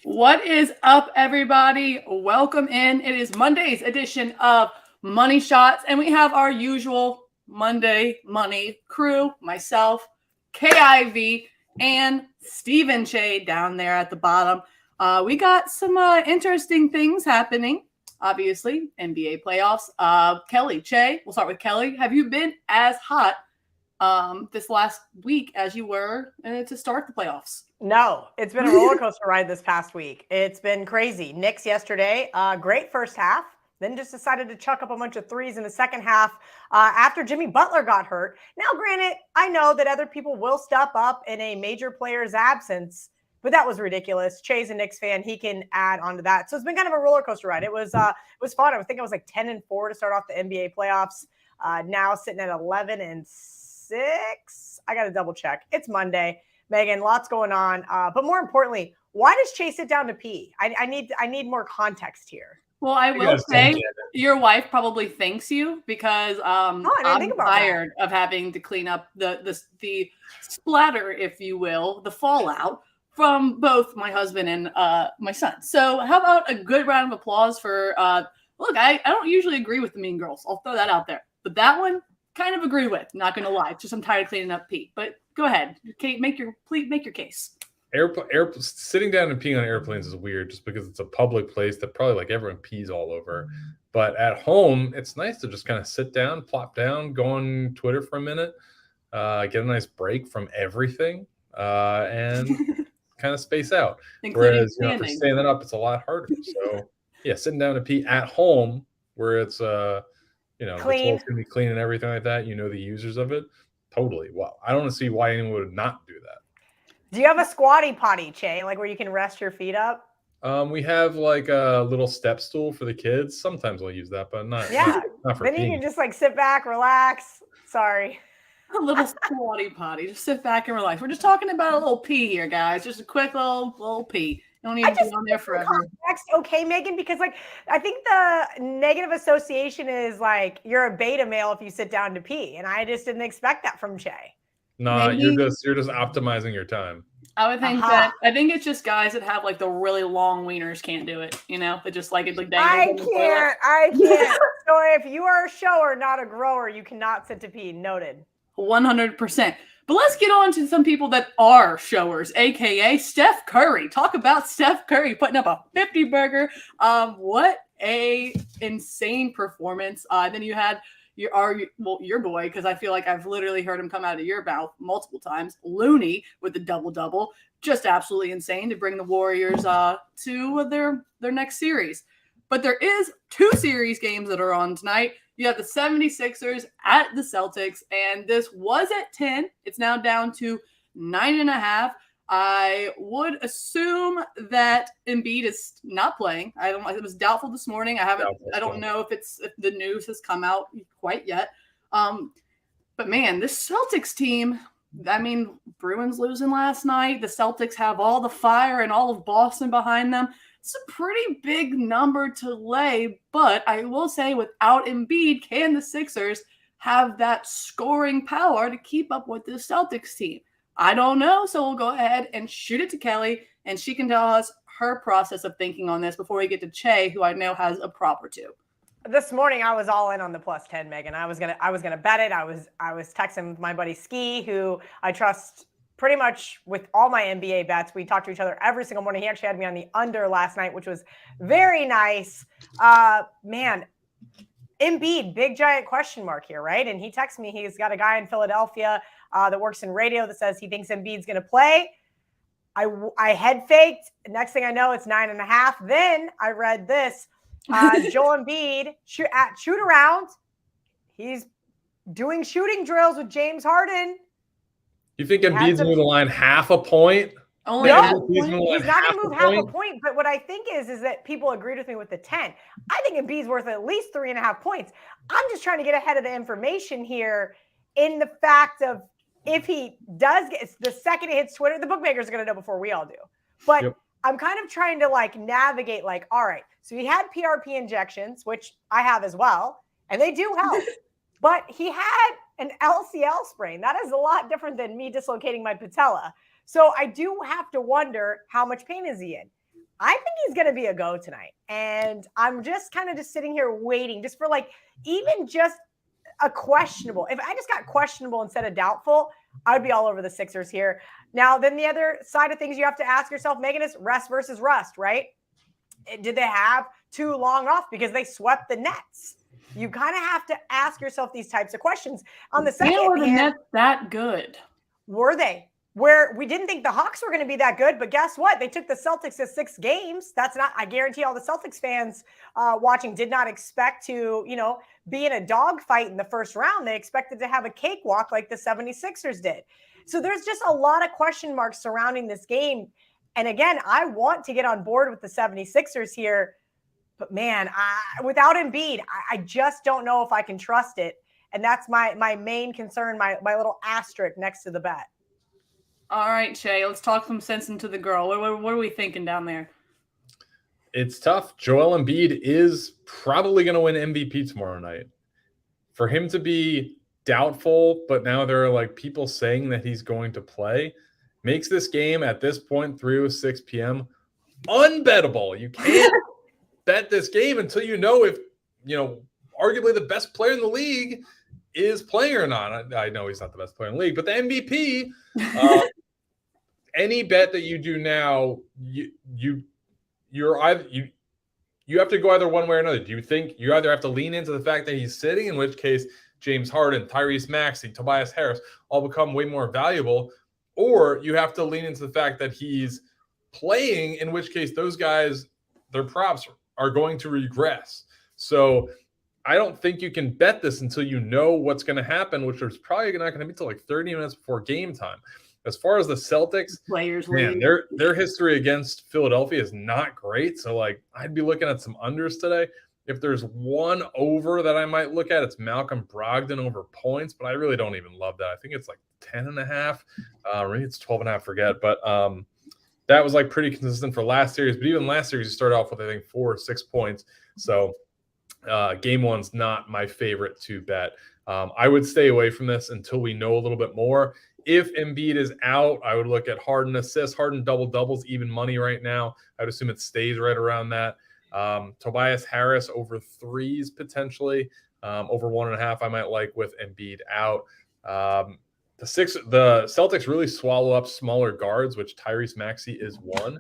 What is up, everybody? Welcome in. It is Monday's edition of Money Shots, and we have our usual Monday Money crew, myself, KIV, and Steven Cheah down there at the bottom. We got some interesting things happening. Obviously, NBA playoffs. Kelly, Cheah, we'll start with Kelly. Have you been as hot this last week as you were to start the playoffs? No, it's been a roller coaster ride this past week. It's been crazy. Knicks yesterday, great first half, then just decided to chuck up a bunch of threes in the second half after Jimmy Butler got hurt. Now, granted, I know that other people will step up in a major player's absence, but that was ridiculous. Cheah's a Knicks fan; he can add on to that. So it's been kind of a roller coaster ride. It was fun. I think it was like 10-4 to start off the NBA playoffs. Now sitting at 11-6. I got to double check. It's Monday. Megan, lots going on. But more importantly, why does Cheah sit down to pee? I need more context here. Well, I will say your wife probably thanks you because I'm tired of having to clean up the splatter, if you will, the fallout from both my husband and my son. So how about a good round of applause for look, I don't usually agree with the Mean Girls. I'll throw that out there. But that one kind of agree with, not going to lie. Just I'm tired of cleaning up pee. But go ahead, Kate, make your case. Sitting down and peeing on airplanes is weird just because it's a public place that probably like everyone pees all over. But at home, it's nice to just kind of sit down, plop down, go on Twitter for a minute, get a nice break from everything, and kind of space out. Whereas for standing up, it's a lot harder. So yeah, sitting down to pee at home where it's clean. The toilet's gonna be clean and everything like that. The users of it. Totally. Wow. I don't see why anyone would not do that. Do you have a squatty potty, Cheah, like where you can rest your feet up? We have like a little step stool for the kids. Sometimes I'll use that, but not for then you can just like sit back, relax. Sorry. A little squatty potty. Just sit back and relax. We're just talking about a little pee here, guys. Just a quick little pee. You don't need to be on there forever. Context, okay, Megan, because like I think the negative association is like you're a beta male if you sit down to pee, and I just didn't expect that from Cheah. No, you're just optimizing your time. I would think that. I think it's just guys that have like the really long wieners can't do it. They just like it like dangles. I can't. So if you are a shower, not a grower, you cannot sit to pee. Noted. 100%. But let's get on to some people that are showers, aka Steph Curry. Talk about Steph Curry putting up a 50-burger. What a insane performance. Then you had your boy, because I feel like I've literally heard him come out of your mouth multiple times. Looney with the double-double. Just absolutely insane to bring the Warriors to their next series. But there is 2 series games that are on tonight. You have the 76ers at the Celtics, and this was at 10. It's now down to 9.5. I would assume that Embiid is not playing. It was doubtful this morning. I don't know if the news has come out quite yet. But man, this Celtics team, Bruins losing last night. The Celtics have all the fire and all of Boston behind them. It's a pretty big number to lay, but I will say without Embiid, can the Sixers have that scoring power to keep up with the Celtics team? I don't know, so we'll go ahead and shoot it to Kelly, and she can tell us her process of thinking on this before we get to Cheah, who I know has a prop or two. This morning, I was all in on the +10, Megan. I was gonna bet it. I was texting with my buddy Ski, who I trust pretty much with all my NBA bets. We talk to each other every single morning. He actually had me on the under last night, which was very nice. Man, Embiid, big giant question mark here, right? And he texted me. He's got a guy in Philadelphia that works in radio that says he thinks Embiid's going to play. I head faked. Next thing I know, it's 9.5. Then I read this. Joel Embiid shoot around. He's doing shooting drills with James Harden. You think Embiid's moving the line half a point? No, he's not going to move half a point. But what I think is that people agreed with me with the 10. I think Embiid's worth at least 3.5 points. I'm just trying to get ahead of the information here in the fact of if he does get the second it hits Twitter, the bookmakers are going to know before we all do. But I'm kind of trying to navigate all right, so he had PRP injections, which I have as well, and they do help. But he had an LCL sprain. That is a lot different than me dislocating my patella. So I do have to wonder how much pain is he in. I think he's going to be a go tonight. And I'm just kind of just sitting here waiting just for like even just a questionable. If I just got questionable instead of doubtful, I'd be all over the Sixers here. Now, then the other side of things you have to ask yourself, Megan, is rest versus rust, right? Did they have too long off because they swept the Nets? You kind of have to ask yourself these types of questions. On the second were the hand, Nets that good? Were they? Where we didn't think the Hawks were going to be that good, but guess what? They took the Celtics to 6 games. That's not, I guarantee all the Celtics fans watching did not expect to, be in a dogfight in the first round. They expected to have a cakewalk like the 76ers did. So there's just a lot of question marks surrounding this game. And again, I want to get on board with the 76ers here, but man, without Embiid, I just don't know if I can trust it. And that's my main concern, my little asterisk next to the bet. All right, Shay, let's talk some sense into the girl. What are we thinking down there? It's tough. Joel Embiid is probably going to win MVP tomorrow night. For him to be doubtful, but now there are like people saying that he's going to play, makes this game at this point through 6 p.m. unbettable. You can't bet this game until you know if, arguably the best player in the league is playing or not. I know he's not the best player in the league, but the MVP, any bet that you do now, you have to go either one way or another. Do you think you either have to lean into the fact that he's sitting, in which case James Harden, Tyrese Maxey, Tobias Harris all become way more valuable, or you have to lean into the fact that he's playing, in which case those guys, their props are going to regress. So I don't think you can bet this until you know what's going to happen, which is probably not going to be until like 30 minutes before game time. As far as the Celtics, man, their history against Philadelphia is not great. So, like, I'd be looking at some unders today. If there's one over that I might look at, it's Malcolm Brogdon over points, but I really don't even love that. I think it's like 10.5, maybe it's 12.5, forget. But that was like pretty consistent for last series. But even last series, you started off with, I think, 4 or 6 points. So game one's not my favorite to bet. I would stay away from this until we know a little bit more. If Embiid is out, I would look at Harden assists, Harden double-doubles, even money right now. I would assume it stays right around that. Tobias Harris over threes potentially. Over 1.5 I might like with Embiid out. The Celtics really swallow up smaller guards, which Tyrese Maxey is one.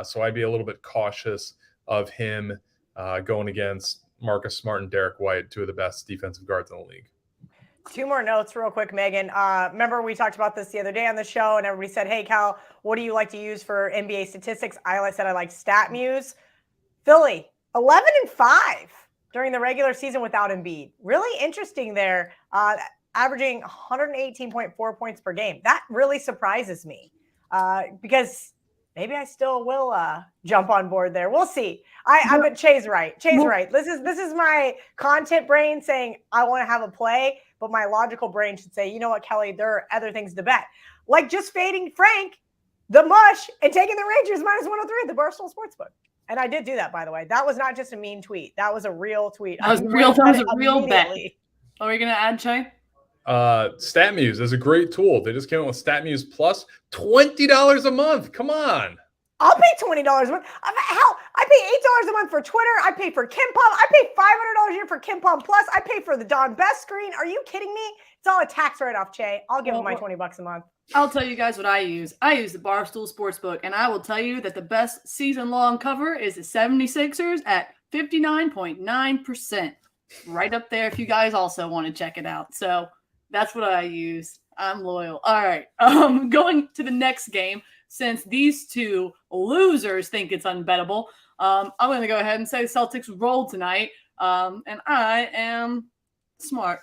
So I'd be a little bit cautious of him going against Marcus Smart and Derek White, 2 of the best defensive guards in the league. 2 more notes real quick, Megan. Remember we talked about this the other day on the show and everybody said, hey, Cal, what do you like to use for NBA statistics? I said I like StatMuse. Philly, 11-5 during the regular season without Embiid. Really interesting there, averaging 118.4 points per game. That really surprises me because maybe I still will jump on board there. We'll see. I bet Che's right. Che's right. This is my content brain saying I want to have a play, but my logical brain should say, you know what, Kelly, there are other things to bet. Like just fading Frank, the mush, and taking the Rangers -103 at the Barstool Sportsbook. And I did do that, by the way. That was not just a mean tweet. That was a real tweet. That was a real bet. What are we going to add, Che? StatMuse is a great tool. They just came out with StatMuse Plus, $20 a month. Come on. I'll pay $20 a month. Hell, I pay $8 a month for Twitter. I pay for KimPom. I pay $500 a year for KimPom Plus. I pay for the Don Best screen. Are you kidding me? It's all a tax write-off, Che. I'll give them my $20 a month. I'll tell you guys what I use. I use the Barstool Sportsbook, and I will tell you that the best season-long cover is the 76ers at 59.9%. Right up there if you guys also want to check it out. So that's what I use. I'm loyal. All right. Going to the next game, since these 2 losers think it's unbettable, I'm going to go ahead and say Celtics roll tonight, and I am smart.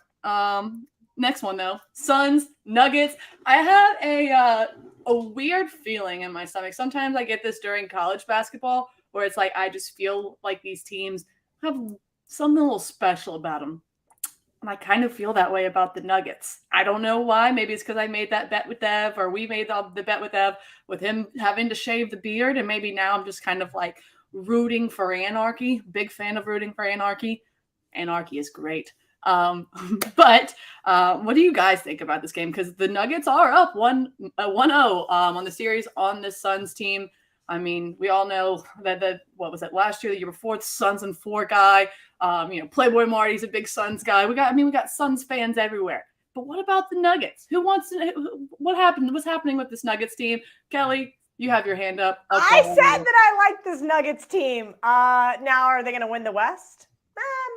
Next one, though, Suns, Nuggets. I have a weird feeling in my stomach. Sometimes I get this during college basketball where it's like I just feel like these teams have something a little special about them. And I kind of feel that way about the Nuggets. I don't know why. Maybe it's because I made that bet with Ev, or we made the bet with Ev with him having to shave the beard. And maybe now I'm just kind of like rooting for anarchy. Big fan of rooting for anarchy. Anarchy is great. But what do you guys think about this game? Because the Nuggets are up 1-0 on the series on the Suns team. I mean, we all know that what was it last year, the year before, the Suns and 4 guy. Playboy Marty's a big Suns guy. We got Suns fans everywhere. But what about the Nuggets? What happened? What's happening with this Nuggets team? Kelly, you have your hand up. I said that I like this Nuggets team. Now, are they going to win the West?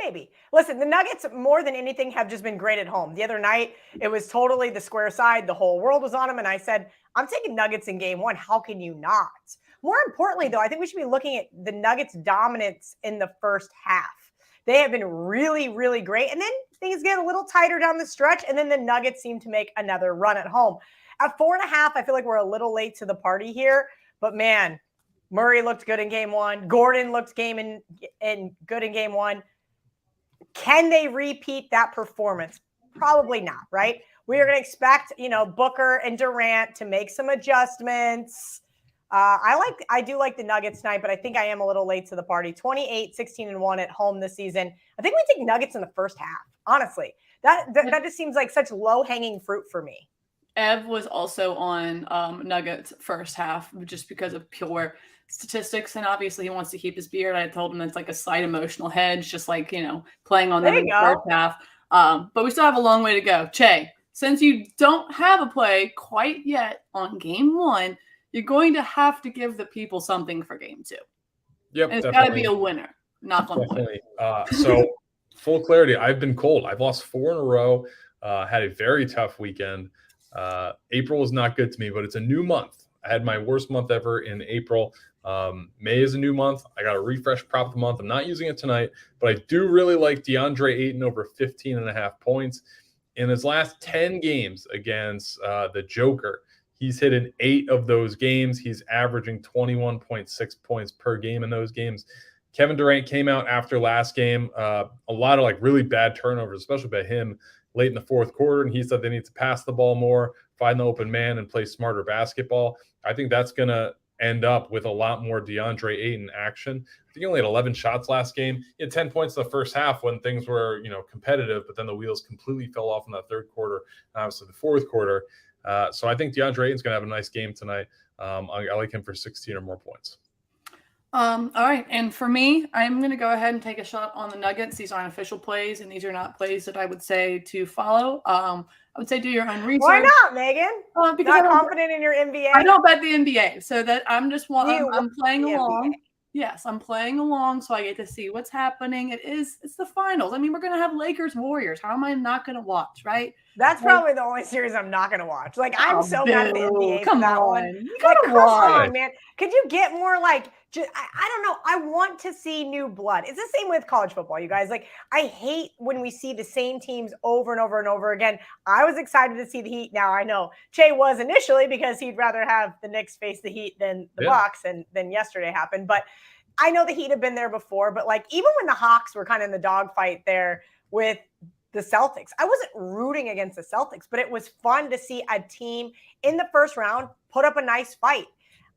Maybe. Listen, the Nuggets, more than anything, have just been great at home. The other night, it was totally the square side. The whole world was on them. And I said, I'm taking Nuggets in game 1. How can you not? More importantly, though, I think we should be looking at the Nuggets' dominance in the first half. They have been really, really great. And then things get a little tighter down the stretch. And then the Nuggets seem to make another run at home. At 4.5, I feel like we're a little late to the party here. But, man, Murray looked good in game 1. Gordon looked good in game 1. Can they repeat that performance? Probably not, right? We are going to expect, Booker and Durant to make some adjustments. I do like the Nuggets tonight, but I think I am a little late to the party. 28-16-1 at home this season. I think we take Nuggets in the first half, honestly. That just seems like such low-hanging fruit for me. Ev was also on Nuggets first half just because of pure statistics, and obviously he wants to keep his beard. I told him it's like a slight emotional hedge, just like, playing on them in the first half. But we still have a long way to go. Che, since you don't have a play quite yet on game 1, you're going to have to give the people something for game 2. Yep, and it's got to be a winner. Knock on wood. So full clarity, I've been cold. I've lost 4 in a row. Had a very tough weekend. April was not good to me, but it's a new month. I had my worst month ever in April. May is a new month. I got a refresh prop of the month. I'm not using it tonight, but I do really like DeAndre Ayton over 15.5 points. In his last 10 games against the Joker, he's hit in 8 of those games. He's averaging 21.6 points per game in those games. Kevin Durant came out after last game. A lot of really bad turnovers, especially by him late in the fourth quarter. And he said they need to pass the ball more, find the open man, and play smarter basketball. I think that's going to end up with a lot more DeAndre Ayton action. I think he only had 11 shots last game. He had 10 points in the first half when things were, competitive, but then the wheels completely fell off in that third quarter, obviously the fourth quarter. So I think DeAndre Ayton's going to have a nice game tonight. I like him for 16 or more points. All right. And for me, I'm going to go ahead and take a shot on the Nuggets. These aren't official plays, and these are not plays that I would say to follow. I would say do your own research. Why not, Megan? Because not confident in your NBA? I don't bet the NBA, so that I'm just I'm playing along. NBA. Yes, I'm playing along, so I get to see what's happening. It's the finals. I mean, we're going to have Lakers Warriors. How am I not going to watch, right? That's probably the only series I'm not going to watch. I'm so mad at the NBA come for that on. one. You gotta watch. Come on, man. Could you get more I don't know. I want to see new blood. It's the same with college football, you guys. I hate when we see the same teams over and over and over again. I was excited to see the Heat. Now, I know Che was initially because he'd rather have the Knicks face the Heat than the Bucks, and then yesterday happened. But I know the Heat have been there before. But even when the Hawks were kind of in the dogfight there with the Celtics, I wasn't rooting against the Celtics, but it was fun to see a team in the first round put up a nice fight.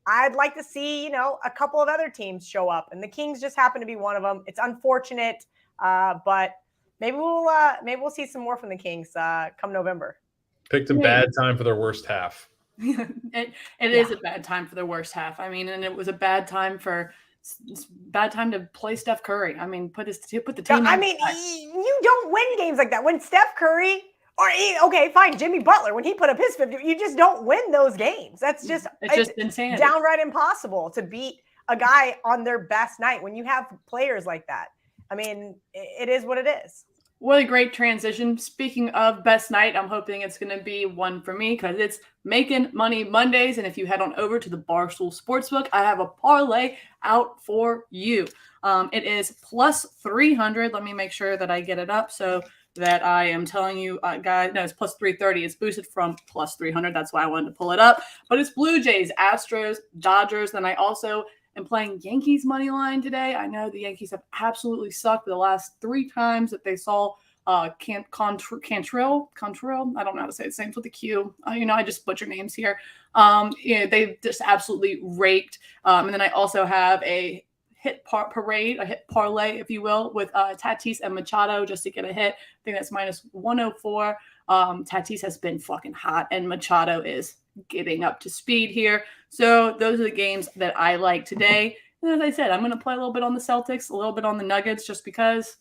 I'd like to see, a couple of other teams show up, and the Kings just happen to be one of them. It's unfortunate, but maybe we'll see some more from the Kings come November. Picked a bad time for their worst half. It is a bad time for their worst half. I mean, and it was a bad time to play Steph Curry. I mean, put the team. I mean, you don't win games like that when Steph Curry. Or, okay, fine, Jimmy Butler, when he put up his 50, you just don't win those games. It's just insanity. Downright impossible to beat a guy on their best night when you have players like that. I mean, it is what it is. What a great transition. Speaking of best night, I'm hoping it's going to be one for me because it's Making Money Mondays. And if you head on over to the Barstool Sportsbook, I have a parlay out for you. It is plus 300. Let me make sure that I get it up so that I am telling you, guys. No, it's plus 330. It's boosted from plus 300. That's why I wanted to pull it up. But it's Blue Jays, Astros, Dodgers. Then I also am playing Yankees money line today. I know the Yankees have absolutely sucked the last 3 times that they saw Cantrell. I don't know how to say it. Same with the Q. I just butcher names here. They've just absolutely raked. And then I also have a hit parlay, if you will, with Tatis and Machado just to get a hit. I think that's minus 104. Tatis has been fucking hot, and Machado is getting up to speed here. So those are the games that I like today. And as I said, I'm going to play a little bit on the Celtics, a little bit on the Nuggets, just because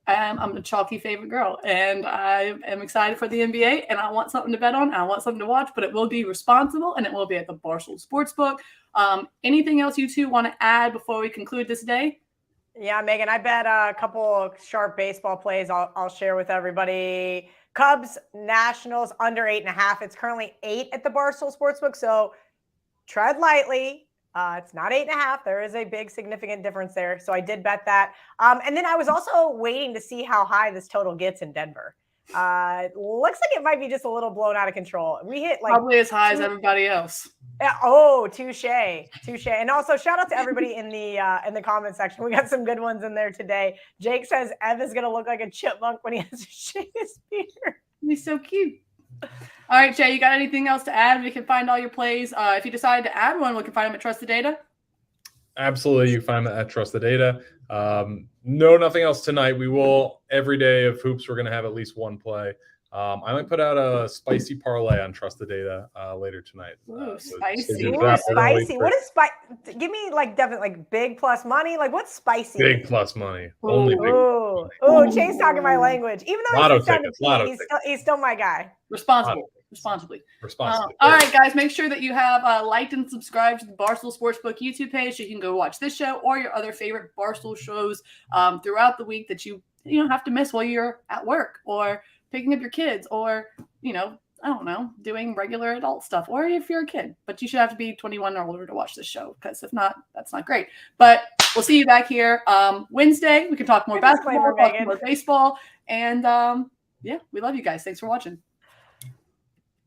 I'm a chalky favorite girl, and I am excited for the NBA, and I want something to bet on, and I want something to watch, but it will be responsible, and it will be at the Barstool Sportsbook. Anything else you two want to add before we conclude this day? Yeah, Megan, I bet a couple sharp baseball plays I'll share with everybody. Cubs, Nationals, under 8.5. It's currently 8 at the Barstool Sportsbook, so tread lightly. It's not 8.5. There is a big significant difference there. So I did bet that. And then I was also waiting to see how high this total gets in Denver. Looks like it might be just a little blown out of control. We hit like probably as high as everybody else. Oh, touche. And also shout out to everybody in the comment section. We got some good ones in there today. Jake says Ev is gonna look like a chipmunk when he has to shave his beard. He's so cute. All right, Jay, you got anything else to add? We can find all your plays. If you decide to add one, we can find them at Trust the Data. Absolutely. You can find them at Trust the Data. No, nothing else tonight. We will, every day of hoops, we're going to have at least one play. I might put out a spicy parlay on Trust the Data later tonight. Ooh, spicy. Spicy. What is spicy? Give me definitely big plus money. What's spicy? Big plus money. Only big. Oh, Chase talking my language. Even though he's still my guy. Responsibly. All right, guys, make sure that you have liked and subscribed to the Barstool Sportsbook YouTube page so you can go watch this show or your other favorite Barstool shows throughout the week that you have to miss while you're at work or picking up your kids or, I don't know, doing regular adult stuff, or if you're a kid. But you should have to be 21 or older to watch this show, because if not, that's not great. But we'll see you back here Wednesday. We can talk more basketball, talk more baseball, and we love you guys. Thanks for watching.